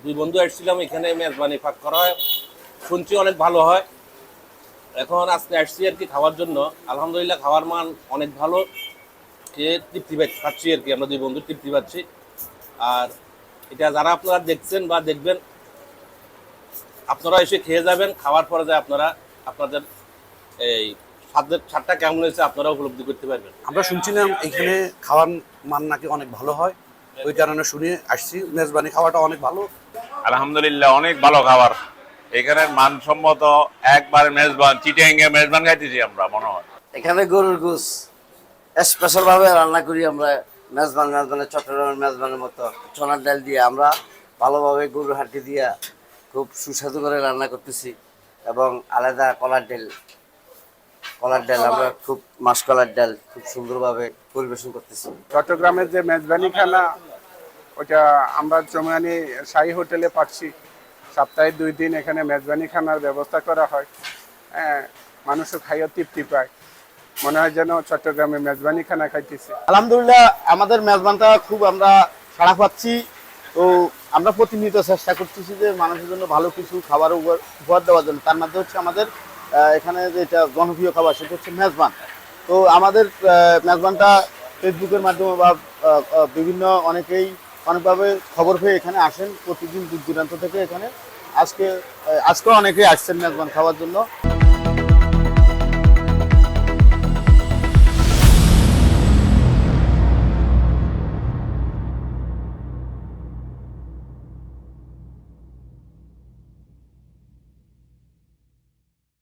দুই বন্ধু আসছিলাম, এখানে মেজবানি পাক করা হয়, শুনছি অনেক ভালো হয়। এখন আজকে আসছি আর কি খাওয়ার জন্য। আলহামদুলিল্লাহ খাওয়ার মান অনেক ভালো, খেয়ে তৃপ্তি পাচ্ছি আর কি, আমরা দুই বন্ধু তৃপ্তি পাচ্ছি। আর এটা যারা আপনারা দেখছেন বা দেখবেন, আপনারা এসে খেয়ে যাবেন, খাওয়ার পরে যায় আপনারা আপনাদের এই স্বাদটা কেমন হয়েছে আপনারা উপলব্ধি করতে পারবেন। আমরা শুনছিলাম এখানে খাওয়ার মান নাকি অনেক ভালো হয়, ওই কারণে শুনে আসছি। মেজবানি খাওয়াটা অনেক ভালো। আলহামদুলিল্লাহ অনেক ভালো খাবার, এখানে মানসম্মত একবার মেজবান চিটিং এ মেজবান খাইতেছি আমরা মনে হয়। এখানে গরুর গোস স্পেশাল ভাবে রান্না করি আমরা। মেজবানের চট্টগ্রামের মেজবানের মতো চনার ডাল দিয়ে আমরা ভালোভাবে গরুর হাড্ডি দিয়ে খুব সুস্বাদু করে রান্না করতেছি। এবং আলাদা কলার ডাল আমরা খুব মাসকলার ডাল খুব সুন্দরভাবে পরিবেশন করতেছি। চট্টগ্রামের যে মেজবানি খানা, ওটা আমরা চৌমানি শাহী হোটেলে পাচ্ছি। সপ্তাহে 2 দিন এখানে মেজবানি খানার ব্যবস্থা করা হয়। হ্যাঁ, মানুষও খাইয়ে তৃপ্তি পায়, মনে হয় যেন চট্টগ্রামে মেজবানি খানা খাইতেছি। আলহামদুলিল্লাহ আমাদের মেজবানটা খুব আমরা সাড়া পাচ্ছি। তো আমরা প্রতিনিয়ত চেষ্টা করতেছি যে মানুষের জন্য ভালো কিছু খাবার উপহার দেওয়ার জন্য। তার মধ্যে হচ্ছে আমাদের এখানে যেটা জনপ্রিয় খাবার সেটা হচ্ছে মেজবান। তো আমাদের মেজবানটা ফেসবুকের মাধ্যমে বা বিভিন্ন অনেকভাবে খবর পেয়ে এখানে আসেন প্রতিদিন দূর দূরান্ত থেকে এখানে। আজকেও অনেকেই আসছেন মেজবান খাওয়ার জন্য।